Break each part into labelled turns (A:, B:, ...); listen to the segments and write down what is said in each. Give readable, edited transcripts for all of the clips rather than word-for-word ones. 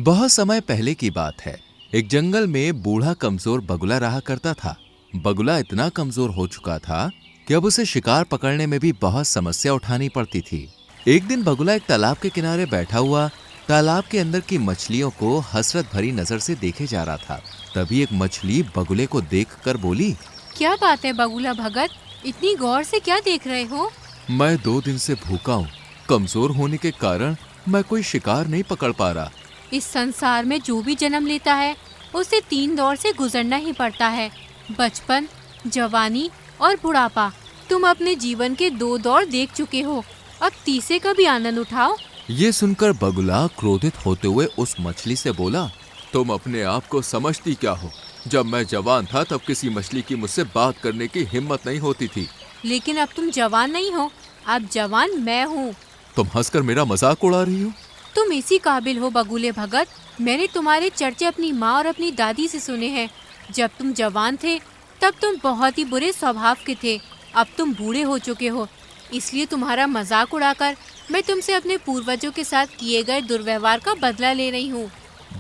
A: बहुत समय पहले की बात है। एक जंगल में बूढ़ा कमजोर बगुला रहा करता था। बगुला इतना कमजोर हो चुका था कि अब उसे शिकार पकड़ने में भी बहुत समस्या उठानी पड़ती थी। एक दिन बगुला एक तालाब के किनारे बैठा हुआ तालाब के अंदर की मछलियों को हसरत भरी नजर से देखे जा रहा था। तभी एक मछली बगुले को देखकर बोली,
B: क्या बात है बगुला भगत, इतनी गौर से क्या देख रहे हो?
A: मैं 2 दिन से भूखा हूँ। कमजोर होने के कारण मैं कोई शिकार नहीं पकड़ पा रहा।
B: इस संसार में जो भी जन्म लेता है उसे 3 दौर से गुजरना ही पड़ता है, बचपन, जवानी और बुढ़ापा। तुम अपने जीवन के 2 दौर देख चुके हो, अब तीसरे का भी आनंद उठाओ।
A: ये सुनकर बगुला क्रोधित होते हुए उस मछली से बोला, तुम अपने आप को समझती क्या हो? जब मैं जवान था तब किसी मछली की मुझसे बात करने की हिम्मत नहीं होती थी।
B: लेकिन अब तुम जवान नहीं हो, अब जवान मैं हूँ।
A: तुम हंसकर मेरा मजाक उड़ा रही हो?
B: तुम इसी काबिल हो बगुले भगत। मैंने तुम्हारे चर्चे अपनी माँ और अपनी दादी से सुने हैं। जब तुम जवान थे तब तुम बहुत ही बुरे स्वभाव के थे। अब तुम बूढ़े हो चुके हो, इसलिए तुम्हारा मजाक उड़ाकर मैं तुमसे अपने पूर्वजों के साथ किए गए दुर्व्यवहार का बदला ले रही हूँ।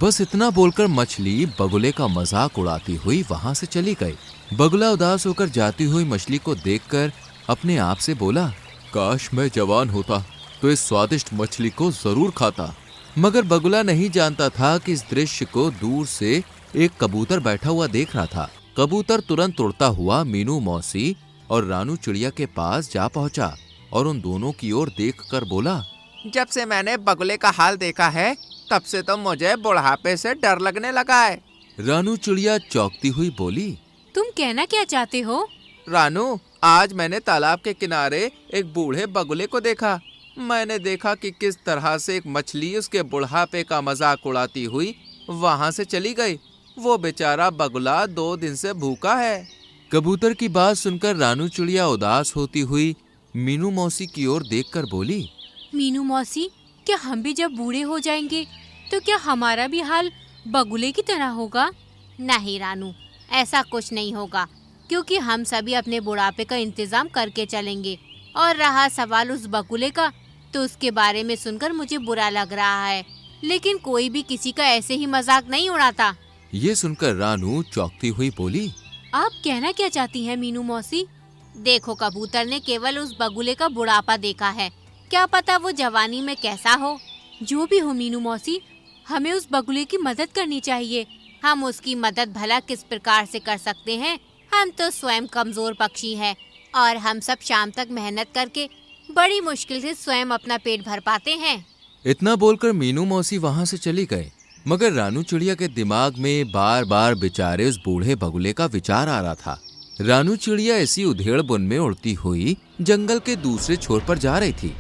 A: बस इतना बोलकर मछली बगुले का मजाक उड़ाती हुई वहां से चली गई। बगुला उदास होकर जाती हुई मछली को देखकर अपने आप से बोला, काश मैं जवान होता तो इस स्वादिष्ट मछली को जरूर खाता। मगर बगुला नहीं जानता था कि इस दृश्य को दूर से एक कबूतर बैठा हुआ देख रहा था। कबूतर तुरंत उड़ता हुआ मीनू मौसी और रानू चिड़िया के पास जा पहुंचा और उन दोनों की ओर देखकर बोला,
C: जब से मैंने बगुले का हाल देखा है तब से तो मुझे बुढ़ापे से डर लगने लगा है।
A: रानू चिड़िया चौंकती हुई बोली,
B: तुम कहना क्या चाहते हो?
C: रानू, आज मैंने तालाब के किनारे एक बूढ़े बगुले को देखा। मैंने देखा कि किस तरह से एक मछली उसके बुढ़ापे का मजाक उड़ाती हुई वहां से चली गई। वो बेचारा बगुला 2 दिन से भूखा है।
A: कबूतर की बात सुनकर रानू चिड़िया उदास होती हुई मीनू मौसी की ओर देखकर बोली,
B: मीनू मौसी, क्या हम भी जब बूढ़े हो जाएंगे तो क्या हमारा भी हाल बगुले की तरह होगा?
D: नहीं रानू, ऐसा कुछ नहीं होगा, क्योंकि हम सभी अपने बुढ़ापे का इंतजाम करके चलेंगे। और रहा सवाल उस बगुले का, तो उसके बारे में सुनकर मुझे बुरा लग रहा है, लेकिन कोई भी किसी का ऐसे ही मजाक नहीं उड़ाता।
A: ये सुनकर रानू चौंकती हुई बोली,
B: आप कहना क्या चाहती हैं मीनू मौसी?
D: देखो, कबूतर ने केवल उस बगुले का बुढ़ापा देखा है, क्या पता वो जवानी में कैसा हो।
B: जो भी हो मीनू मौसी, हमें उस बगुले की मदद करनी चाहिए।
D: हम उसकी मदद भला किस प्रकार से कर सकते हैं? हम तो स्वयं कमजोर पक्षी हैं और हम सब शाम तक मेहनत करके बड़ी मुश्किल से स्वयं अपना पेट भर पाते हैं।
A: इतना बोलकर मीनू मौसी वहां से चली गए। मगर रानू चिड़िया के दिमाग में बार बार बेचारे उस बूढ़े बगुले का विचार आ रहा था। रानू चिड़िया इसी उधेड़ बुन में उड़ती हुई जंगल के दूसरे छोर पर जा रही थी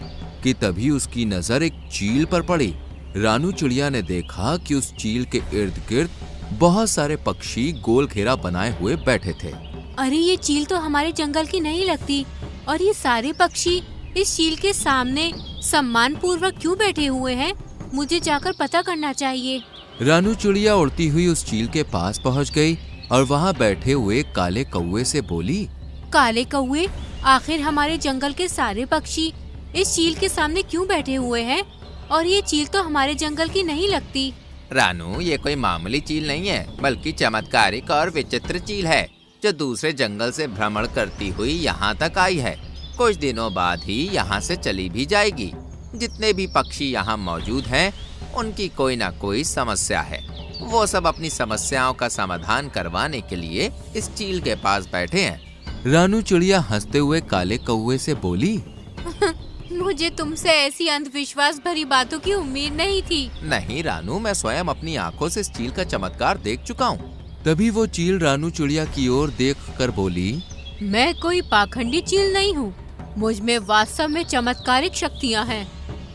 A: कि तभी उसकी नजर एक चील पर पड़ी। रानू चिड़िया ने देखा कि उस चील के इर्द गिर्द बहुत सारे पक्षी गोल घेरा बनाए हुए बैठे थे।
B: अरे, ये चील तो हमारे जंगल की नहीं लगती, और ये सारे पक्षी इस चील के सामने सम्मान पूर्वक क्यों बैठे हुए हैं? मुझे जाकर पता करना चाहिए।
A: रानू चिड़िया उड़ती हुई उस चील के पास पहुंच गई और वहां बैठे हुए काले कौवे से बोली,
B: काले कौवे, आखिर हमारे जंगल के सारे पक्षी इस चील के सामने क्यों बैठे हुए हैं? और ये चील तो हमारे जंगल की नहीं लगती।
C: रानू, ये कोई मामूली चील नहीं है, बल्कि चमत्कारिक और विचित्र चील है, जो दूसरे जंगल से भ्रमण करती हुई यहाँ तक आई है। कुछ दिनों बाद ही यहाँ से चली भी जाएगी। जितने भी पक्षी यहाँ मौजूद हैं, उनकी कोई ना कोई समस्या है। वो सब अपनी समस्याओं का समाधान करवाने के लिए इस चील के पास बैठे हैं।
A: रानू चिड़िया हंसते हुए काले कौवे से बोली,
B: मुझे तुमसे ऐसी अंधविश्वास भरी बातों की उम्मीद नहीं थी।
C: नहीं रानू, मैं स्वयं अपनी आंखों से इस चील का चमत्कार देख चुका हूँ।
A: तभी वो चील रानू चिड़िया की ओर देखकर बोली,
B: मैं कोई पाखंडी चील नहीं हूँ, मुझ में वास्तव में चमत्कारिक शक्तियाँ हैं।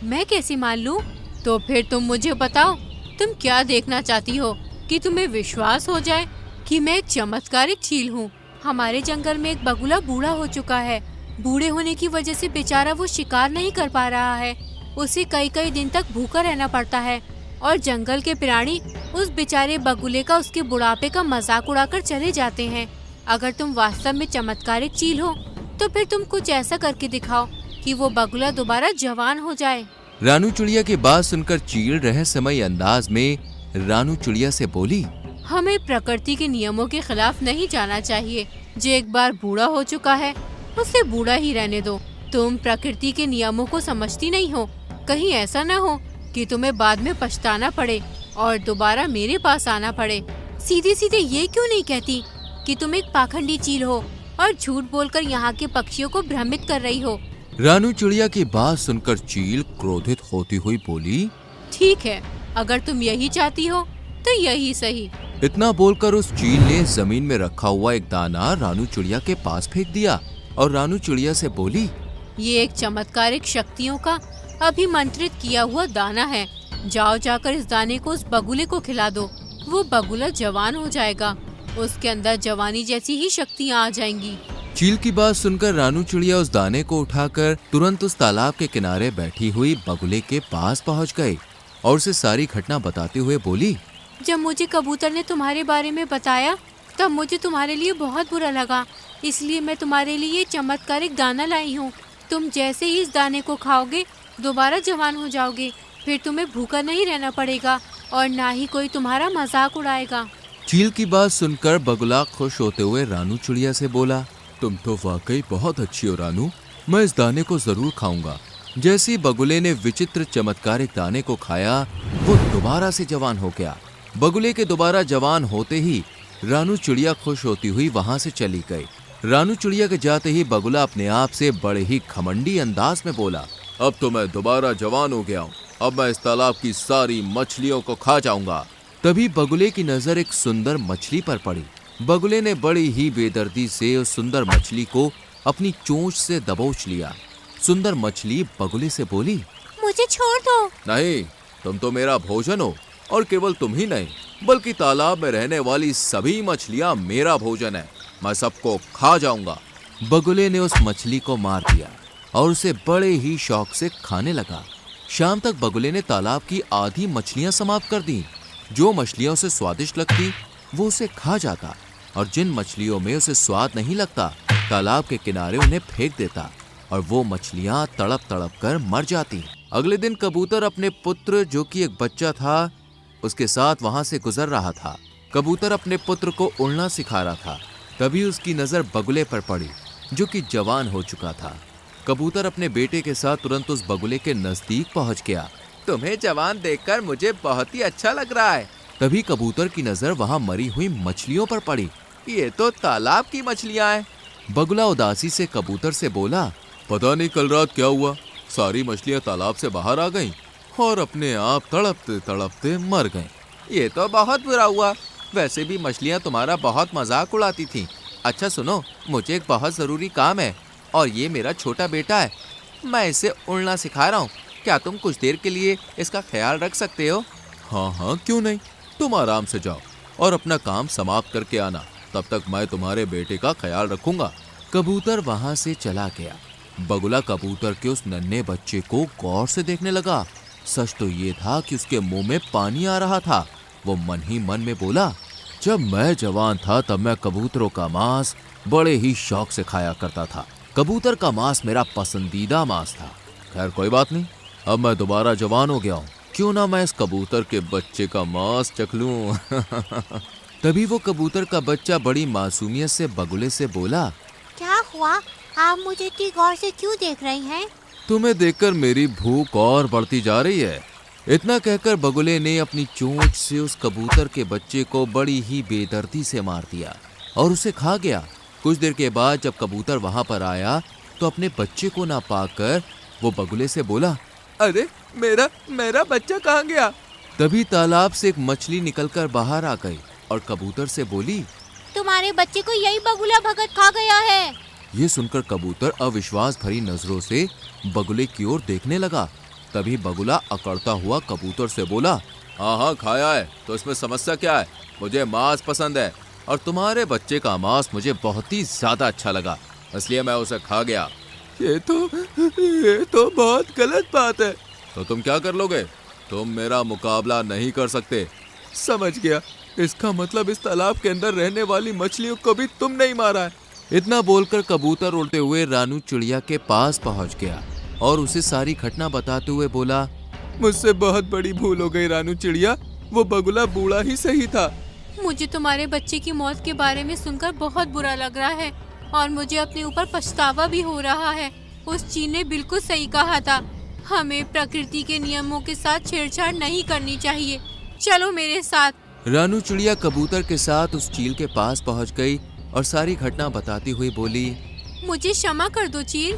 B: मैं कैसे मान लूँ? तो फिर तुम मुझे बताओ, तुम क्या देखना चाहती हो कि तुम्हें विश्वास हो जाए कि मैं एक चमत्कारिक चील हूँ? हमारे जंगल में एक बगुला बूढ़ा हो चुका है। बूढ़े होने की वजह से बेचारा वो शिकार नहीं कर पा रहा है। उसे कई कई दिन तक भूखा रहना पड़ता है और जंगल के प्राणी उस बेचारे बगुले का उसके बुढ़ापे का मजाक उड़ाकर चले जाते हैं। अगर तुम वास्तव में चमत्कारिक चील हो तो फिर तुम कुछ ऐसा करके दिखाओ कि वो बगुला दोबारा जवान हो जाए।
A: रानू चिड़िया की बात सुनकर चील रहस्यमयी अंदाज में रानू चिड़िया से बोली,
B: हमें प्रकृति के नियमों के खिलाफ नहीं जाना चाहिए। जो एक बार बूढ़ा हो चुका है उसे बूढ़ा ही रहने दो। तुम प्रकृति के नियमों को समझती नहीं हो। कहीं ऐसा न हो कि तुम्हें बाद में पछताना पड़े और दोबारा मेरे पास आना पड़े। सीधे सीधे ये क्यों नहीं कहती कि तुम एक पाखंडी चील हो और झूठ बोलकर यहाँ के पक्षियों को भ्रमित कर रही हो।
A: रानू चिड़िया की बात सुनकर चील क्रोधित होती हुई बोली,
B: ठीक है, अगर तुम यही चाहती हो तो यही सही।
A: इतना बोलकर उस चील ने जमीन में रखा हुआ एक दाना रानू चिड़िया के पास फेंक दिया और रानू चिड़िया से बोली,
B: ये एक चमत्कारिक शक्तियों का अभिमंत्रित किया हुआ दाना है। जाओ जाकर इस दाने को उस बगुले को खिला दो। वो बगुला जवान हो जाएगा, उसके अंदर जवानी जैसी ही शक्तियाँ आ जाएंगी।
A: चील की बात सुनकर रानू चिड़िया उस दाने को उठाकर तुरंत उस तालाब के किनारे बैठी हुई बगुले के पास पहुंच गए और उसे सारी घटना बताते हुए बोली,
B: जब मुझे कबूतर ने तुम्हारे बारे में बताया तब मुझे तुम्हारे लिए बहुत बुरा लगा, इसलिए मैं तुम्हारे लिए चमत्कारिक दाना लाई हूँ। तुम जैसे ही इस दाने को खाओगे दोबारा जवान हो जाओगे। फिर तुम्हें भूखा नहीं रहना पड़ेगा और ना ही कोई तुम्हारा मजाक उड़ाएगा।
A: चील की बात सुनकर बगुला खुश होते हुए रानू चिड़िया से बोला, तुम तो वाकई बहुत अच्छी हो रानू, मैं इस दाने को जरूर खाऊंगा। जैसे ही बगुले ने विचित्र चमत्कारिक दाने को खाया वो दोबारा से जवान हो गया। बगुले के दोबारा जवान होते ही रानू चिड़िया खुश होती हुई वहां से चली गई। रानू चिड़िया के जाते ही बगुला अपने आप से बड़े ही घमंडी अंदाज में बोला, अब तो मैं दोबारा जवान हो गया हूँ, अब मैं इस तालाब की सारी मछलियों को खा जाऊंगा। तभी बगुले की नजर एक सुंदर मछली पर पड़ी। बगुले ने बड़ी ही बेदर्दी से उस सुंदर मछली को अपनी चोंच से दबोच लिया। सुंदर मछली बगुले से बोली,
D: मुझे छोड़ दो।
A: नहीं, तुम तो मेरा भोजन हो और केवल तुम ही नहीं बल्कि तालाब में रहने वाली सभी मछलियां मेरा भोजन है, मैं सबको खा जाऊंगा। बगुले ने उस मछली को मार दिया और उसे बड़े ही शौक से खाने लगा। शाम तक बगुले ने तालाब की आधी मछलियां समाप्त कर दी। जो मछलियां उसे स्वादिष्ट लगती वो उसे खा जाता और जिन मछलियों में उसे स्वाद नहीं लगता तालाब के किनारे उन्हें फेंक देता और वो मछलियां तड़प तड़प कर मर जाती। अगले दिन कबूतर अपने पुत्र जो कि एक बच्चा था उसके साथ वहां से गुजर रहा था। कबूतर अपने पुत्र को उड़ना सिखा रहा था। तभी उसकी नजर बगुले पर पड़ी जो कि जवान हो चुका था। कबूतर अपने बेटे के साथ तुरंत उस बगुले के नजदीक पहुंच गया।
C: तुम्हें जवान देखकर मुझे बहुत ही अच्छा लग रहा है।
A: तभी कबूतर की नजर वहां मरी हुई मछलियों पर पड़ी।
C: ये तो तालाब की मछलियां हैं।
A: बगुला उदासी से कबूतर से बोला, पता नहीं कल रात क्या हुआ, सारी मछलियां तालाब से बाहर आ गईं और अपने आप तड़पते तड़पते मर गईं।
C: ये तो बहुत बुरा हुआ। वैसे भी मछलियां तुम्हारा बहुत मजाक उड़ाती थीं। अच्छा सुनो, मुझे एक बहुत जरूरी काम है और ये मेरा छोटा बेटा है, मैं इसे उड़ना सिखा रहा हूँ। क्या तुम कुछ देर के लिए इसका ख्याल रख सकते हो?
A: हाँ हाँ, क्यों नहीं, तुम आराम से जाओ और अपना काम समाप्त करके आना, तब तक मैं तुम्हारे बेटे का ख्याल रखूंगा। कबूतर वहां से चला गया। बगुला कबूतर के उस नन्हे बच्चे को गौर से देखने लगा। सच तो ये था कि उसके मुंह में पानी आ रहा था। वो मन ही मन में बोला, जब मैं जवान था तब मैं कबूतरों का मांस बड़े ही शौक से खाया करता था। कबूतर का मांस मेरा पसंदीदा मांस था। खैर कोई बात नहीं, अब मैं दोबारा जवान हो गया हूँ, क्यों ना मैं इस कबूतर के बच्चे का मांस चख लूं। तभी वो कबूतर का बच्चा बड़ी मासूमियत से बगुले से बोला,
D: क्या हुआ, आप मुझे इतनी गौर से क्यों देख रही हैं?
A: तुम्हें देखकर मेरी भूख और बढ़ती जा रही है। इतना कहकर बगुले ने अपनी चोंच से उस कबूतर के बच्चे को बड़ी ही बेदर्दी से मार दिया और उसे खा गया। कुछ देर के बाद जब कबूतर वहां पर आया तो अपने बच्चे को ना पाकर वो बगुले से बोला,
C: अरे मेरा बच्चा कहाँ गया?
A: तभी तालाब से एक मछली निकलकर बाहर आ गई और कबूतर से बोली,
D: तुम्हारे बच्चे को यही बगुला भगत खा गया है।
A: ये सुनकर कबूतर अविश्वास भरी नजरों से बगुले की ओर देखने लगा। तभी बगुला अकड़ता हुआ कबूतर से बोला, हाँ खाया है, तो इसमें समस्या क्या है? मुझे मांस पसंद है और तुम्हारे बच्चे का मांस मुझे बहुत ही ज्यादा अच्छा लगा, इसलिए मैं उसे खा गया।
C: ये तो बहुत गलत बात है।
A: तो तुम क्या कर लोगे? तुम मेरा मुकाबला नहीं कर सकते।
C: समझ गया, इसका मतलब इस तालाब के अंदर रहने वाली मछलियों को भी तुम नहीं मारा है।
A: इतना बोलकर कबूतर उड़ते हुए रानू चिड़िया के पास पहुंच गया और उसे सारी घटना बताते हुए बोला,
C: मुझसे बहुत बड़ी भूल हो गई रानू चिड़िया,
A: वो बगुला बूढ़ा ही सही था।
B: मुझे तुम्हारे बच्चे की मौत के बारे में सुनकर बहुत बुरा लग रहा है और मुझे अपने ऊपर पछतावा भी हो रहा है। उस चील ने बिल्कुल सही कहा था, हमें प्रकृति के नियमों के साथ छेड़छाड़ नहीं करनी चाहिए। चलो मेरे साथ।
A: रानू चिड़िया कबूतर के साथ उस चील के पास पहुंच गई और सारी घटना बताती हुई बोली,
B: मुझे क्षमा कर दो चील,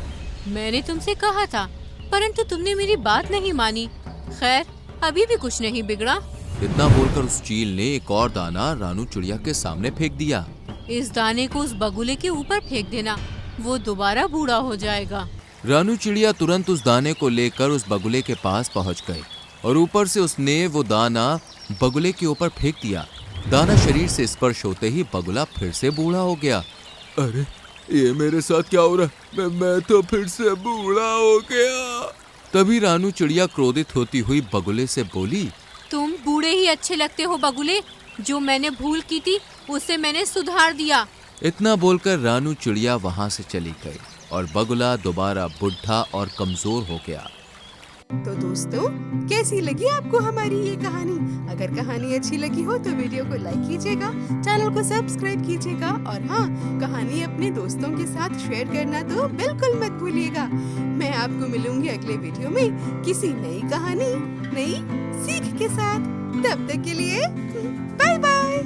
B: मैंने तुमसे कहा था परंतु तुमने मेरी बात नहीं मानी। खैर अभी भी कुछ नहीं बिगड़ा।
A: इतना बोलकर उस चील ने एक और दाना रानू चिड़िया के सामने फेंक दिया।
B: इस दाने को उस बगुले के ऊपर फेंक देना, वो दोबारा बूढ़ा हो जाएगा।
A: रानू चिड़िया तुरंत उस दाने को लेकर उस बगुले के पास पहुंच गई और ऊपर से उसने वो दाना बगुले के ऊपर फेंक दिया। दाना शरीर से स्पर्श होते ही बगुला फिर से बूढ़ा हो गया। अरे ये मेरे साथ क्या हो रहा है? मैं तो फिर से बूढ़ा हो गया। तभी रानू चिड़िया क्रोधित होती हुई बगुले से बोली,
B: तुम बूढ़े ही अच्छे लगते हो बगुले, जो मैंने भूल की थी उसे मैंने सुधार दिया।
A: इतना बोलकर रानू चिड़िया वहां से चली गई और बगुला दोबारा बुढ़ा और कमजोर हो गया।
E: तो दोस्तों, कैसी लगी आपको हमारी ये कहानी? अगर कहानी अच्छी लगी हो तो वीडियो को लाइक कीजिएगा, चैनल को सब्सक्राइब कीजिएगा और हाँ, कहानी अपने दोस्तों के साथ शेयर करना तो बिल्कुल मत भूलिएगा। मैं आपको मिलूंगी अगले वीडियो में किसी नई कहानी, नई सीख के साथ। तब तक के लिए बाय बाय।